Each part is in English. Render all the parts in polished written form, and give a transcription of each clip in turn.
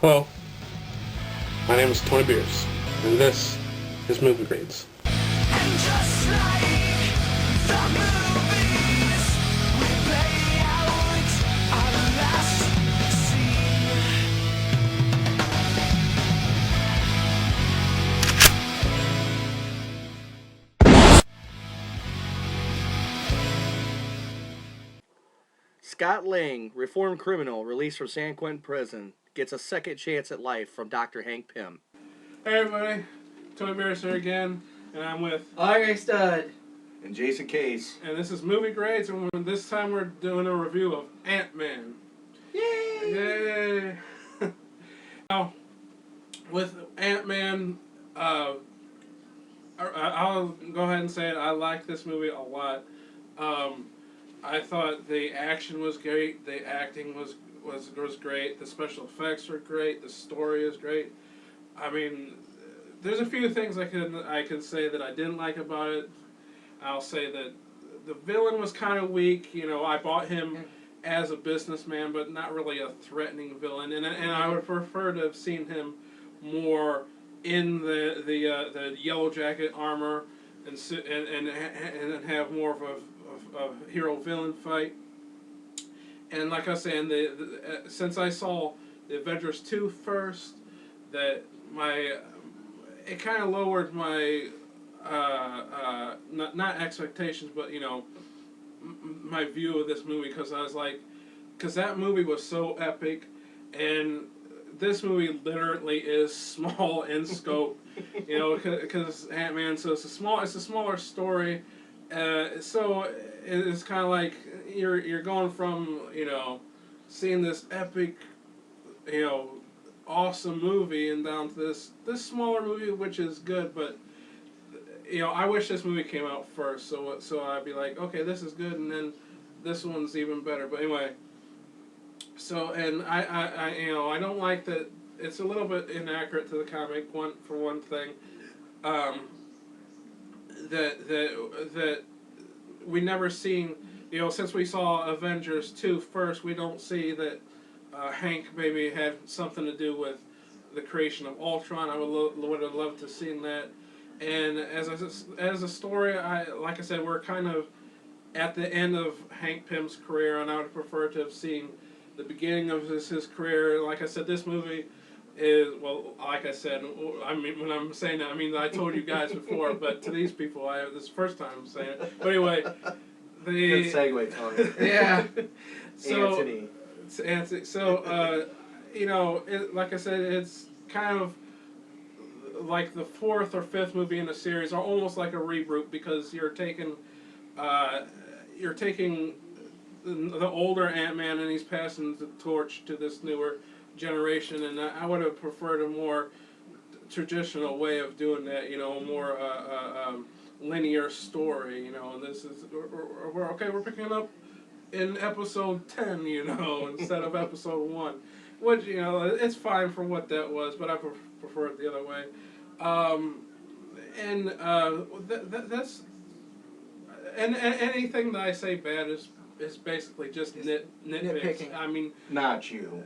Hello, my name is Tony Beers, and this is Movie Grades. And just like the movies, we play out our last scene. Scott Lang, reformed criminal released from San Quentin prison, gets a second chance at life from Dr. Hank Pym. Hey everybody, Tony Beers here again, and I'm with Audrey Stud. And Jason Case. and this is Movie Grades, and this time we're doing a review of Ant-Man. Yay! Yay! Now, with Ant-Man, I'll go ahead and say it, I like this movie a lot. I thought the action was great, the acting was great, the special effects were great, the story is great. I mean, there's a few things I could say that I didn't like about it. I'll say that the villain was kind of weak. You know, I bought him as a businessman, but not really a threatening villain. And I would prefer to have seen him more in the yellow jacket armor and have more of a hero villain fight. And like I was saying, since I saw the Avengers 2 first, that it kind of lowered my not expectations, but my view of this movie, because I was like, because that movie was so epic, and this movie literally is small in scope, because Ant-Man. So it's a smaller story, so it's kind of like you're going from seeing this epic, awesome movie and down to this smaller movie, which is good, but I wish this movie came out first, so I'd be like, okay, this is good, and then this one's even better. But anyway, so and I don't like that it's a little bit inaccurate to the comic for one thing. That we never seen, since we saw Avengers 2 first, we don't see that Hank maybe had something to do with the creation of Ultron. I would have loved to have seen that. And as a story, like I said, we're kind of at the end of Hank Pym's career, and I would prefer to have seen the beginning of his career. Like I said, this movie is, well, like I said, I mean, when I'm saying that, I mean, I told you guys before, but to these people, this is the first time I'm saying it. But anyway, Good segue, Tony. Yeah. So, Anthony. So, like I said, it's kind of like the fourth or fifth movie in the series, are almost like a reboot, because you're taking the older Ant-Man and he's passing the torch to this newer generation, and I would have preferred a more traditional way of doing that, a more linear story, and this is we're picking up in episode 10, instead of episode 1, which it's fine for what that was, but I prefer it the other way. That's and anything that I say bad is basically just nitpicking. I mean, Not you.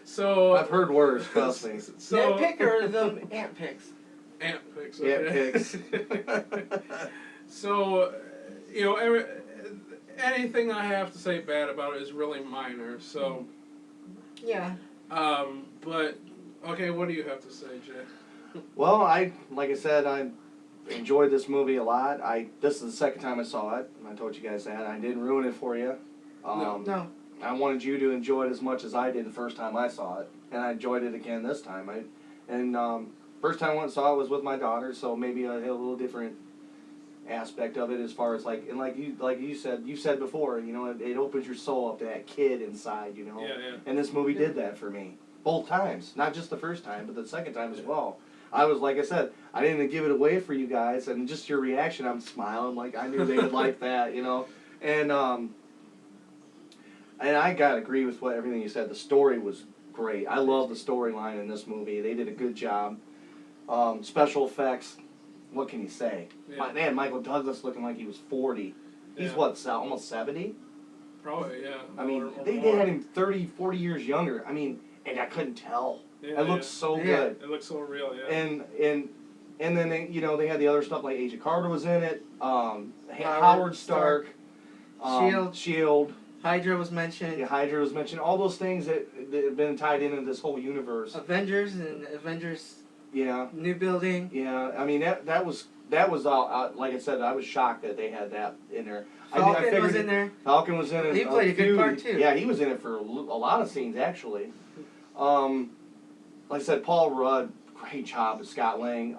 so I've heard worse, trust me. So Nitpick or the ant picks? ant picks. Ant Okay. picks. So, anything I have to say bad about it is really minor. So, Yeah. but okay, what do you have to say, Jay? Well, like I said, I enjoyed this movie a lot. This is the second time I saw it. I told you guys that. I didn't ruin it for you. No. I wanted you to enjoy it as much as I did the first time I saw it, and I enjoyed it again this time. First time I went and saw it was with my daughter, so maybe I had a little different aspect of it as far as like you said before, it opens your soul up to that kid inside, Yeah. And this movie did that for me both times, not just the first time, but the second time as well. I was, like I said, I didn't even give it away for you guys, and just your reaction, I'm smiling like I knew they would like that, and I gotta agree with everything you said. The story was great. I love the storyline in this movie. They did a good job. Special effects, what can you say? Yeah. Man, Michael Douglas looking like he was 40. He's Yeah. what, almost 70? Probably, yeah. I mean, Or they more. had him 30, 40 years younger. I mean, and I couldn't tell. Yeah, It looked so good. It looks so real, yeah. And then they, they had the other stuff like Agent Carter was in it. Howard Stark. Shield. Hydra was mentioned. Yeah, Hydra was mentioned. All those things that have been tied into this whole universe. Avengers and Avengers. Yeah. New building. Yeah. I mean that was all. Like I said, I was shocked that they had that in there. Falcon was in there. Falcon was in it. He played a good part too. Yeah, he was in it for a lot of scenes actually. Like I said, Paul Rudd, great job as Scott Lang.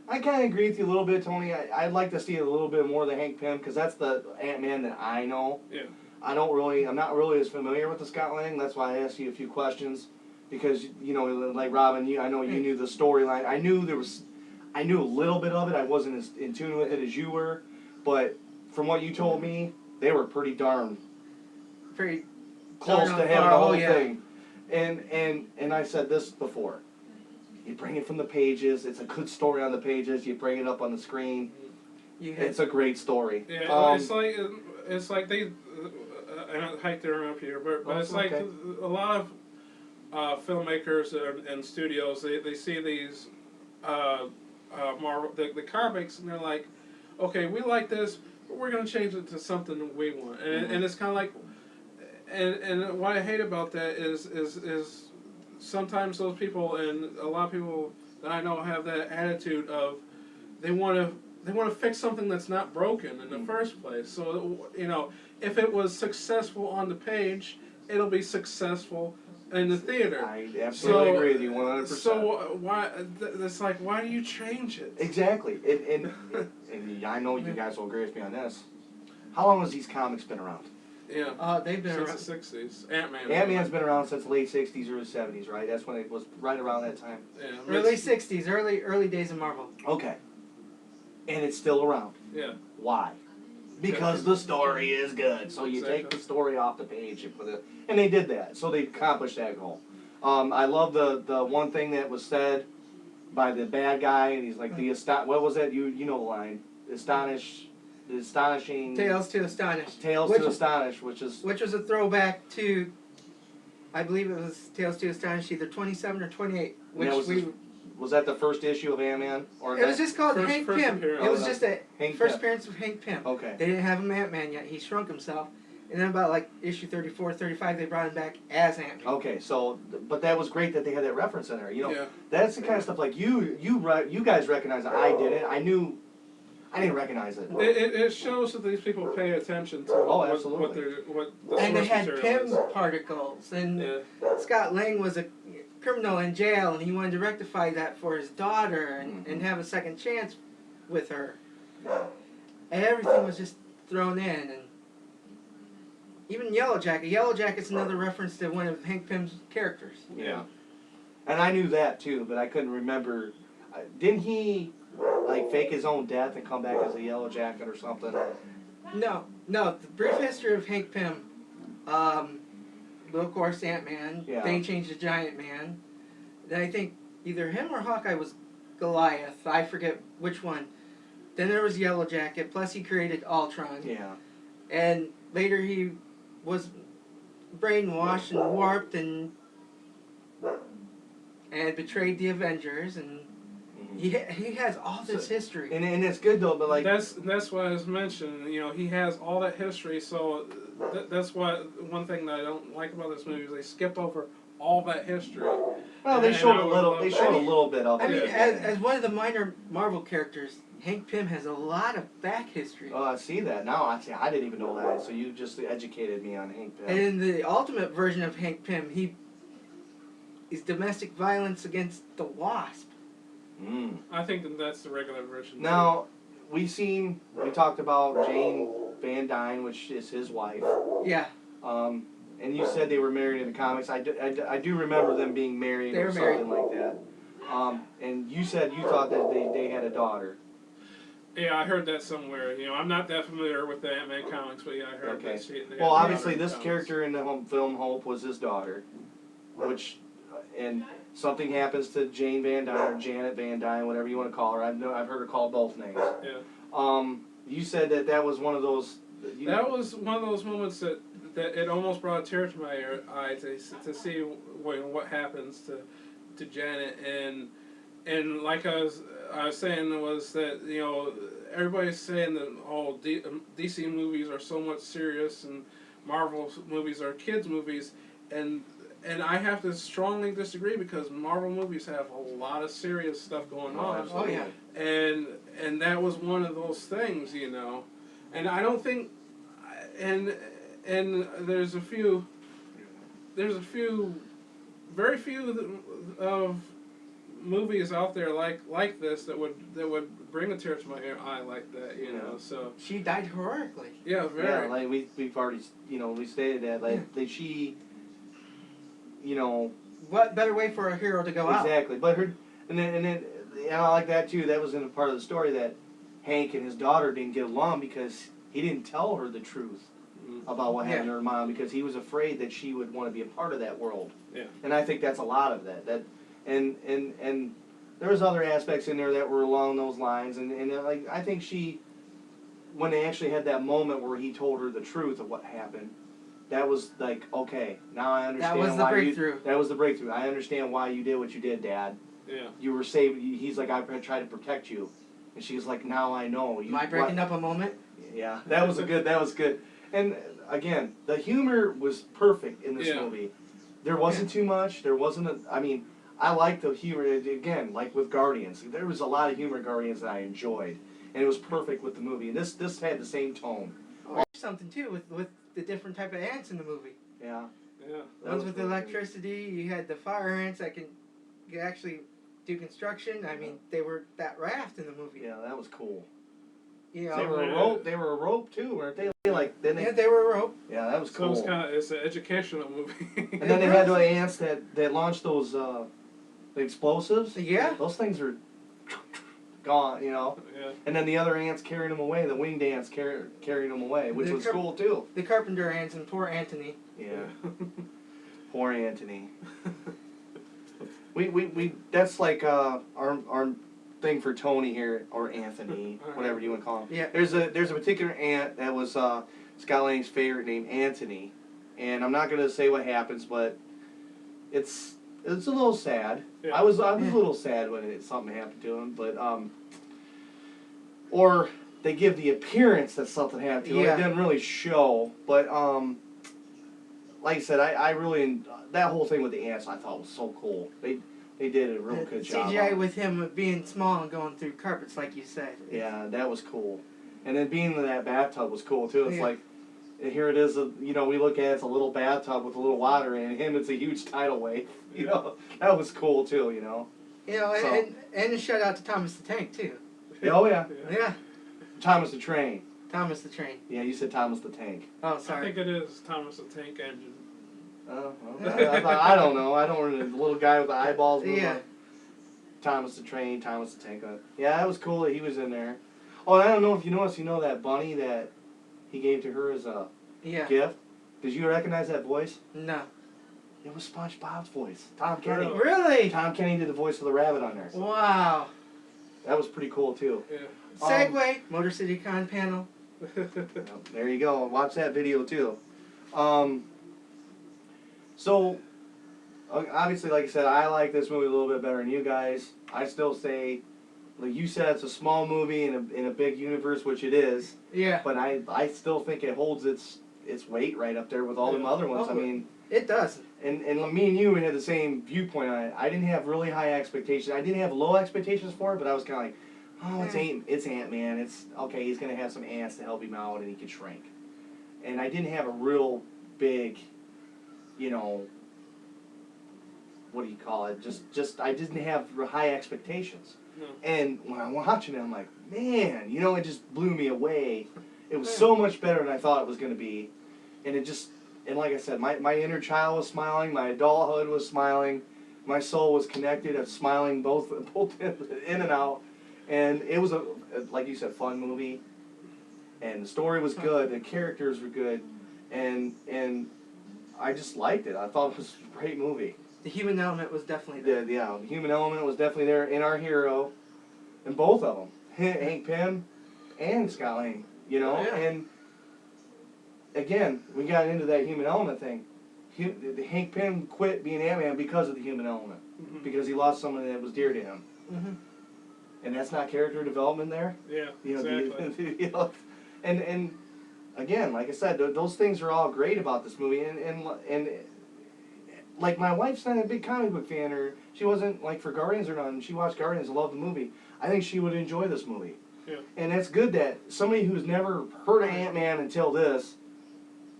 I kind of agree with you a little bit, Tony. I'd like to see a little bit more of the Hank Pym because that's the Ant-Man that I know. Yeah. I'm not really as familiar with the Scott Lang. That's why I asked you a few questions because like Robin, I know you knew the storyline. I knew a little bit of it. I wasn't as in tune with it as you were, but from what you told me, they were pretty darn close to having the whole thing. And I said this before. You bring it from the pages. It's a good story on the pages. You bring it up on the screen. It's a great story. Yeah, it's like they. I don't hate to interrupt here, but it's like a lot of filmmakers and studios. They see these Marvel the comics and they're like, okay, we like this, but we're gonna change it to something that we want, and it's kind of like, and what I hate about that is sometimes those people and a lot of people that I know have that attitude of they want to fix something that's not broken in the first place. So if it was successful on the page, it'll be successful in the theater. I absolutely agree with you 100%. So why? It's like, why do you change it? Exactly, and I know you guys will agree with me on this. How long has these comics been around? Yeah, they've been around since the '60s. Ant-Man's been around since the late '60s, early '70s, right? That's when it was right around that time. Yeah, early '60s, early days of Marvel. Okay, and it's still around. Yeah. Why? Because the story is good. So you take the story off the page and put it, and they did that. So they accomplished that goal. I love the one thing that was said by the bad guy, and he's like what was that? You know the line, the astonishing Tales to Astonish. To Astonish, which was a throwback to, I believe it was Tales to Astonish, either 27 or 28. Was that the first issue of Ant-Man? It was just called Hank Pym. It was just a first appearance of Hank Pym. Okay. They didn't have him Ant-Man yet. He shrunk himself. And then about like issue 34, 35, they brought him back as Ant-Man. Okay, so, but that was great that they had that reference in there. Yeah. That's the kind of stuff like you guys recognize it. I didn't. I didn't recognize it. It shows that these people pay attention to what the and they source had material Pym is. particles. And Scott Lang was a criminal in jail, and he wanted to rectify that for his daughter and have a second chance with her. And everything was just thrown in. And even Yellow Jacket. Yellow Jacket's another reference to one of Hank Pym's characters. Yeah. And I knew that too, but I couldn't remember. Didn't he like fake his own death and come back as a Yellow Jacket or something? No. The brief history of Hank Pym. Of course, Ant-Man. Yeah. Then he changed to Giant Man. Then I think either him or Hawkeye was Goliath. I forget which one. Then there was Yellow Jacket. Plus he created Ultron. Yeah. And later he was brainwashed and warped and betrayed the Avengers, and he has all this history. And it's good though, but like that's what I was mentioning. He has all that history. So that's one thing that I don't like about this movie is they skip over all that history. Well, they showed a little. They showed a little bit of it. I mean, as one of the minor Marvel characters, Hank Pym has a lot of back history. Oh, I see that now. I didn't even know that. So you just educated me on Hank Pym. And in the ultimate version of Hank Pym, he's domestic violence against the Wasp. Mm. I think that's the regular version. Now, we talked about Jane Van Dyne, which is his wife. Yeah. And you said they were married in the comics. I do remember them being married or something like that. And you said you thought that they had a daughter. Yeah, I heard that somewhere. I'm not that familiar with the Ant-Man comics, but yeah, I heard Okay. that. Well, obviously, this character in the film Hope was his daughter, and something happens to Jane Van Dyne or Janet Van Dyne, whatever you want to call her. I've heard her called both names. Yeah. You said that was one of those That was one of those moments that it almost brought a tear to my eye to see what happens to Janet, and like I was saying was that, you know, everybody's saying that DC movies are so much serious and Marvel movies are kids movies, and I have to strongly disagree, because Marvel movies have a lot of serious stuff going on. Oh yeah. And that was one of those things, you know, and I don't think, and there's a few, very few of movies out there like this that would bring a tear to my eye like that, you know. So She died heroically. yeah, very. Yeah, like we've already, you know, we stated that, like, that she, you know, What better way for a hero to go out? exactly. But her, and then I like that too. That was in a part of the story that Hank and his daughter didn't get along because he didn't tell her the truth about what happened to her mom, because he was afraid that she would want to be a part of that world. Yeah. And I think that's a lot of that. And there was other aspects in there that were along those lines, and like, I think she, when they actually had that moment where he told her the truth of what happened, that was like, okay, now I understand. That was the why breakthrough. That was the breakthrough. I understand why you did what you did, Dad. Yeah. You were saved. He's like, I tried to protect you, and she's like, now I know. Am I breaking up a moment? Yeah, that was good. That was good. And again, the humor was perfect in this movie. There wasn't too much. There wasn't I mean, I like the humor. Again, like with Guardians, there was a lot of humor in Guardians that I enjoyed, and it was perfect with the movie. And this had the same tone. Oh, something too with the different type of ants in the movie. Yeah. Yeah. Ones with electricity. You had the fire ants that can actually do construction. I mean, they were that raft in the movie. Yeah, that was cool. You know, They were a rope. They were a rope too, weren't they? Like then yeah, they were a rope. Yeah, that was So cool. it's an educational movie. And then they had the ants that launched those the explosives. Yeah. Those things are gone, you know. Yeah. And then the other ants carrying them away, the winged ants carrying them away, which was cool too. The carpenter ants and poor Anthony. Yeah. Poor Anthony. We that's like our thing for Tony here, or Anthony, whatever you want to call him. Yeah. There's a particular ant that was Scott Lang's favorite, named Anthony, and I'm not gonna say what happens, but it's a little sad. Yeah. I was a little sad when something happened to him, but or they give the appearance that something happened to him. It didn't really show, but like I said, I really, that whole thing with the ants I thought was so cool. They did a real good job. CGI with him being small and going through carpets, like you said. Yeah, that was cool. And then being in that bathtub was cool too. It's like, here it is, you know, we look at it's a little bathtub with a little water in it. Him, it's a huge tidal wave. You know, that was cool too, you know. You know, So. and a shout out to Thomas the Tank, too. Oh, yeah. Yeah, Thomas the Train. Thomas the Train. Yeah, you said Thomas the Tank. Oh, I sorry. think it is Thomas the Tank Engine. Oh, well, I don't know. I don't know. The little guy with the eyeballs. Yeah. Thomas the Train, Thomas the Tank. Yeah, that was cool that he was in there. Oh, and I don't know if you noticed, you know that bunny that he gave to her as a gift? Did you recognize that voice? No. It was SpongeBob's voice. Tom Kenny. Really? Tom Kenny did the voice of the rabbit on there. Wow. That was pretty cool, too. Yeah. Segway, Motor City Con panel. There you go. Watch that video, too. So, obviously, like I said, I like this movie a little bit better than you guys. I still say, like you said, it's a small movie in a big universe, which it is. Yeah. But I still think it holds its weight right up there with all them other ones. Oh, I mean, it does. and me and you had the same viewpoint on it. I didn't have really high expectations. I didn't have low expectations for it, but I was kind of like, oh, it's Ant-Man. It's okay. He's gonna have some ants to help him out, and he can shrink. And I didn't have a real big, you know, what do you call it? Just I didn't have high expectations. No. And when I'm watching it, I'm like, man, you know, it just blew me away. It was so much better than I thought it was going to be. And it just, and like I said, my inner child was smiling, my adulthood was smiling, my soul was connected, of smiling both in and out. And it was, like you said, fun movie. And the story was good, the characters were good, and I just liked it. I thought it was a great movie. The human element was definitely there. The human element was definitely there in our hero, and both of them, Hank Pym and Scott Lang, you know, Oh, yeah. and again, we got into that human element thing. Hank Pym quit being Ant-Man because of the human element. Mm-hmm. Because he lost someone that was dear to him. Mm-hmm. And that's not character development there. Yeah, You know, exactly. you know, and again, like I said, those things are all great about this movie. And like my wife's not a big comic book fan, or she wasn't like for Guardians or nothing. She watched Guardians and loved the movie. I think she would enjoy this movie. Yeah. And it's good that somebody who's never heard of Ant-Man until this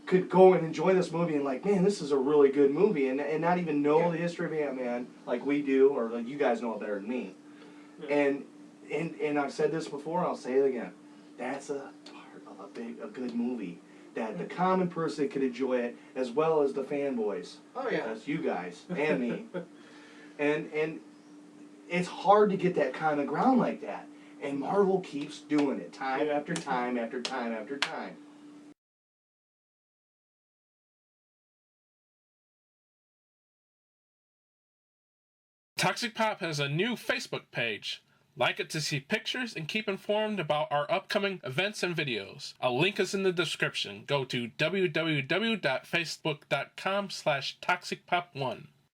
could go and enjoy this movie and like, man, this is a really good movie, and not even know the history of Ant-Man like we do, or like you guys know it better than me. Yeah. And I've said this before, and I'll say it again. That's a part of a good movie that the common person could enjoy it as well as the fanboys. Oh yeah. That's you guys and me. and it's hard to get that kind of ground like that. And Marvel keeps doing it time after time after time after time. Toxic Pop has a new Facebook page. Like it to see pictures and keep informed about our upcoming events and videos. A link is in the description. Go to www.facebook.com/toxicpop1.